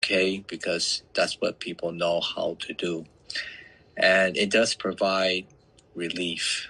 okay? Because that's what people know how to do. And it does provide relief.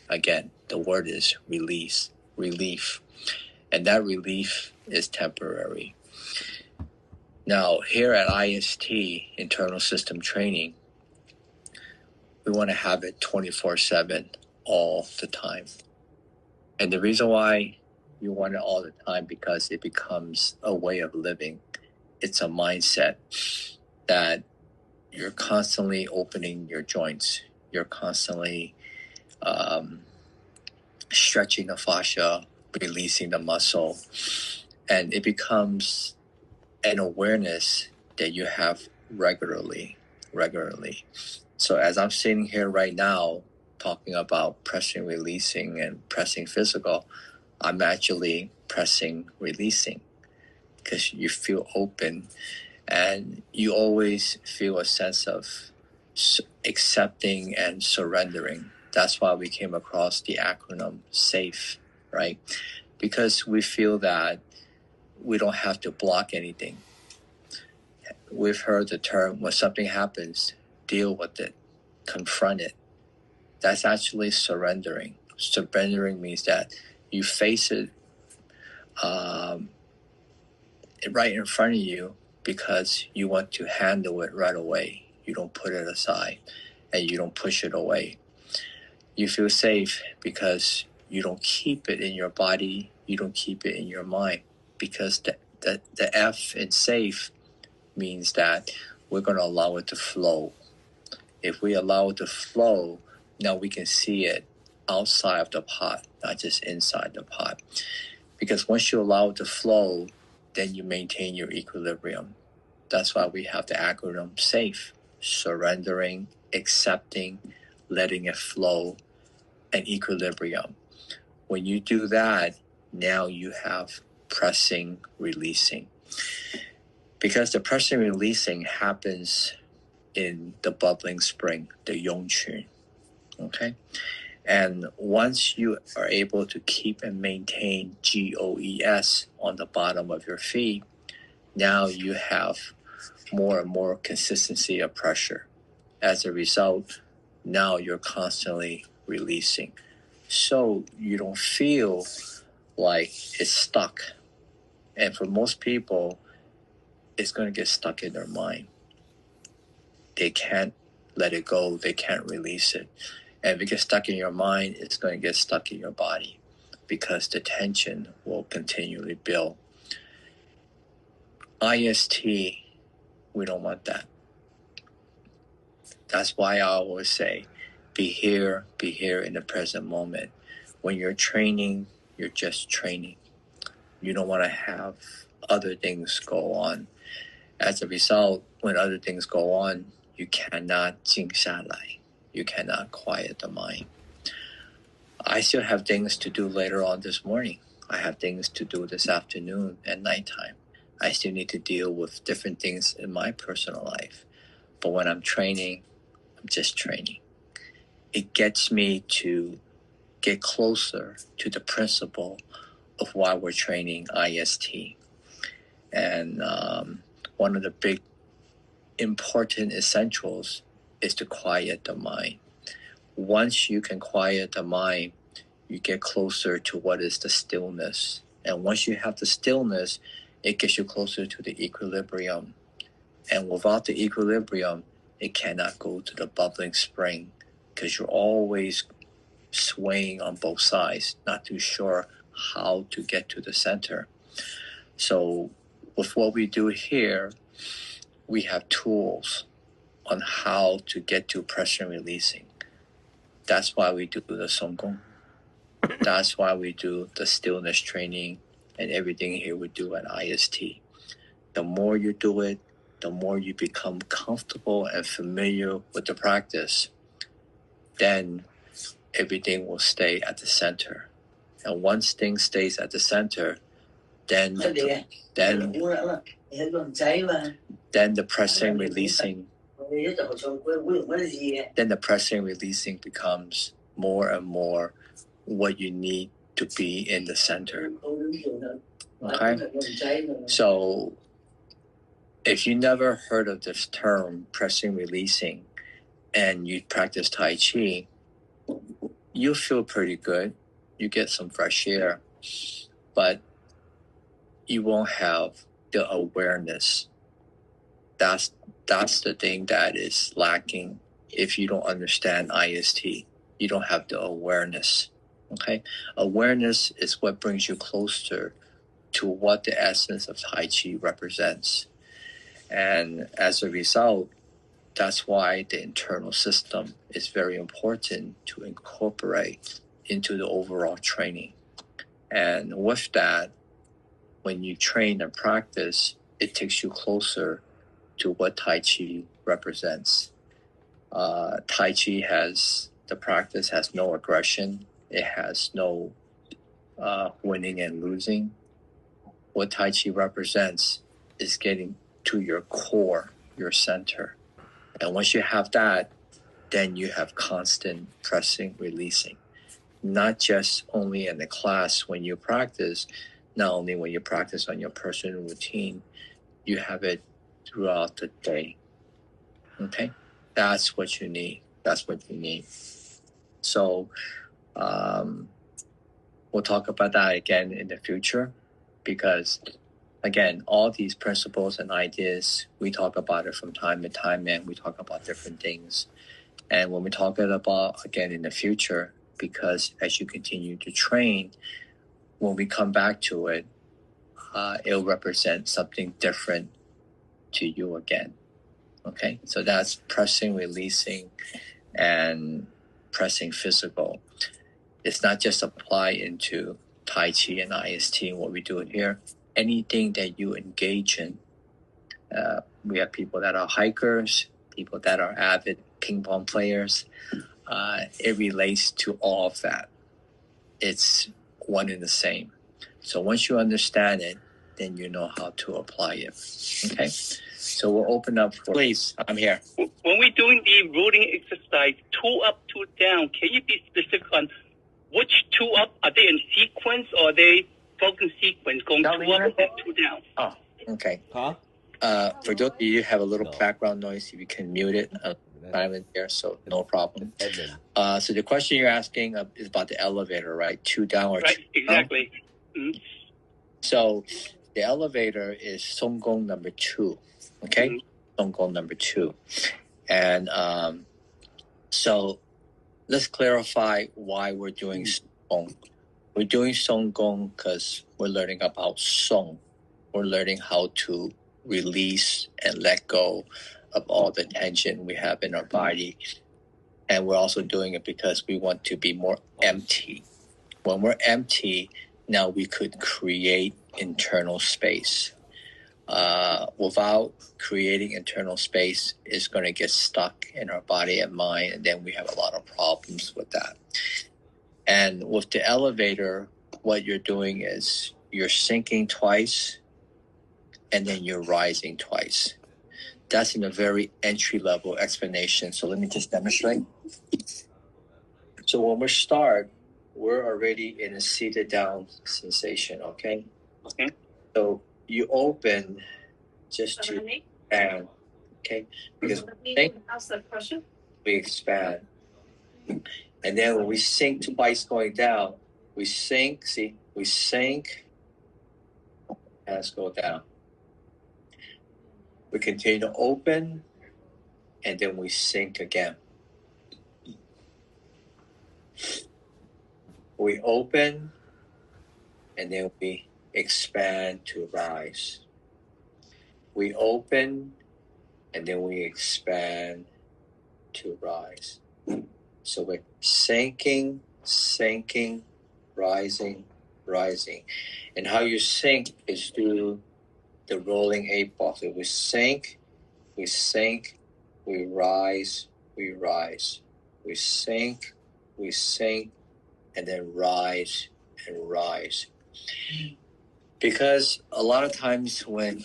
Again, the word is relief. And that relief is temporary. Now, here at IST, Internal System Training, we want to have it 24/7 all the time. And the reason why you want it all the time, because it becomes a way of living. It's a mindset that you're constantly opening your joints. You're constantly stretching the fascia, releasing the muscle. And it becomes an awareness that you have regularly. So as I'm sitting here right now talking about pressing, releasing, and pressing physical, I'm actually pressing, releasing, because you feel open and you always feel a sense of accepting and surrendering. That's why we came across the acronym SAFE, right? Because we feel that we don't have to block anything. We've heard the term, when something happens, deal with it, confront it. That's actually surrendering. Surrendering means that you face it right in front of you because you want to handle it right away. You don't put it aside and you don't push it away. You feel safe because you don't keep it in your body. You don't keep it in your mind, because the F in safe means that we're going to allow it to flow. If we allow it to flow, now we can see it outside of the pot, not just inside the pot. Because once you allow it to flow, then you maintain your equilibrium. That's why we have the acronym SAFE: surrendering, accepting, letting it flow, and equilibrium. When you do that, now you have pressing, releasing. Because the pressing, releasing happens in the bubbling spring, the Yongqun. Okay? And once you are able to keep and maintain GOES on the bottom of your feet, now you have more and more consistency of pressure. As a result, now you're constantly releasing. So you don't feel like it's stuck. And for most people, it's going to get stuck in their mind. They can't let it go. They can't release it. And if it gets stuck in your mind, it's going to get stuck in your body because the tension will continually build. IST, we don't want that. That's why I always say, be here in the present moment. When you're training, you're just training. You don't want to have other things go on. As a result, when other things go on, you cannot 静下来. You cannot quiet the mind. I still have things to do later on this morning. I have things to do this afternoon and nighttime. I still need to deal with different things in my personal life. But when I'm training, I'm just training. It gets me to get closer to the principle of why we're training IST. And one of the big important essentials is to quiet the mind. Once you can quiet the mind, you get closer to what is the stillness. And once you have the stillness, it gets you closer to the equilibrium. And without the equilibrium, it cannot go to the bubbling spring because you're always swaying on both sides, not too sure how to get to the center. So with what we do here, we have tools on how to get to pressure releasing. That's why we do the Songgong. That's why we do the stillness training and everything here we do at IST. The more you do it, the more you become comfortable and familiar with the practice, then everything will stay at the center. And once things stays at the center, then the pressing releasing becomes more and more what you need to be in the center. Okay? So if you never heard of this term, pressing, releasing, and you practice Tai Chi, you feel pretty good. You get some fresh air, but you won't have the awareness. That's the thing that is lacking if you don't understand IST. You don't have the awareness. Okay? Awareness is what brings you closer to what the essence of Tai Chi represents. And as a result, that's why the internal system is very important to incorporate into the overall training. And with that, when you train and practice, it takes you closer to what Tai Chi represents. Tai Chi the practice has no aggression. It has no winning and losing. What Tai Chi represents is getting to your core, your center. And once you have that, then you have constant pressing, releasing. Not just only in the class when you practice, not only when you practice on your personal routine, you have it throughout the day. Okay? That's what you need. That's what you need. So we'll talk about that again in the future because, again, all these principles and ideas, we talk about it from time to time and we talk about different things. And when we talk about again in the future, because as you continue to train, when we come back to it, it'll represent something different to you again. Okay, so that's pressing, releasing, and pressing physical. It's not just apply into Tai Chi and IST and what we do here. Anything that you engage in, we have people that are hikers, people that are avid ping pong players. It relates to all of that. It's one and the same. So once you understand it, then you know how to apply it. Okay? So we'll open up for... Please, I'm here. When we're doing the rolling exercise, 2 up, 2 down, can you be specific on which 2 up? Are they in sequence or are they broken sequence, going 2 up and 2 down? Oh, okay. Huh? For those of you who have a little background noise, if you can mute it, I'm in here, so no problem. So the question you're asking is about the elevator, right? 2 down or 2 right, exactly. Mm-hmm. So the elevator is Song Gong number 2, okay? Mm-hmm. Song Gong number 2. And so let's clarify why we're doing Song Gong. We're doing Song Gong because we're learning about Song. We're learning how to release and let go of all the tension we have in our body. And we're also doing it because we want to be more empty. When we're empty, now we could create internal space. Without creating internal space, it's going to get stuck in our body and mind, and then we have a lot of problems with that. And with the elevator, what you're doing is you're sinking twice, and then you're rising twice. That's in a very entry-level explanation. So let me just demonstrate. So when we start, we're already in a seated down sensation, okay? Okay. So you open just to expand, okay? Because we expand. And then when we sink twice going down, we sink, we sink, hands go down. We continue to open, and then we sink again. We open, and then we expand to rise. We open, and then we expand to rise. So we're sinking, sinking, rising, rising. And how you sink is through the rolling 8-ball. So we sink, we sink, we rise, we rise. We sink, and then rise and rise. Because a lot of times when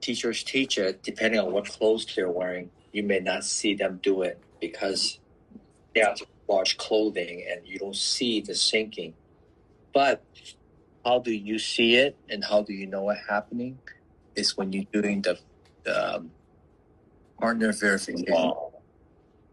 teachers teach it, depending on what clothes they're wearing, you may not see them do it because they have to wash clothing and you don't see the sinking. But how do you see it and how do you know what's happening? is when you're doing the partner verification. Wow.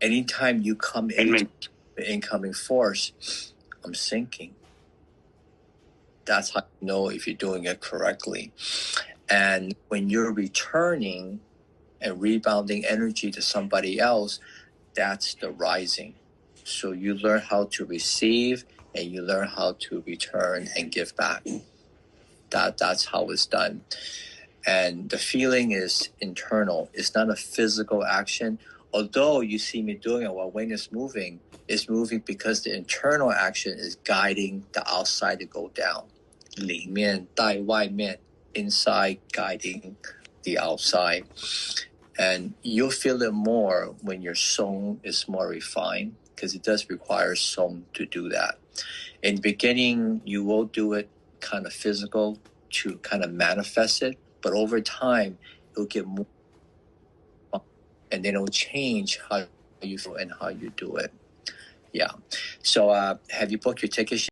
Anytime you come in Amen. the incoming force, I'm sinking. That's how you know if you're doing it correctly. And when you're returning and rebounding energy to somebody else, that's the rising. So you learn how to receive and you learn how to return and give back. That's how it's done. And the feeling is internal. It's not a physical action. Although you see me doing it while Wayne is moving, it's moving because the internal action is guiding the outside to go down. 里面带外面, inside guiding the outside. And you'll feel it more when your song is more refined, because it does require song to do that. In the beginning, you will do it kind of physical to kind of manifest it, but over time, it'll get more, and then it'll change how you feel and how you do it. Yeah. So have you booked your tickets?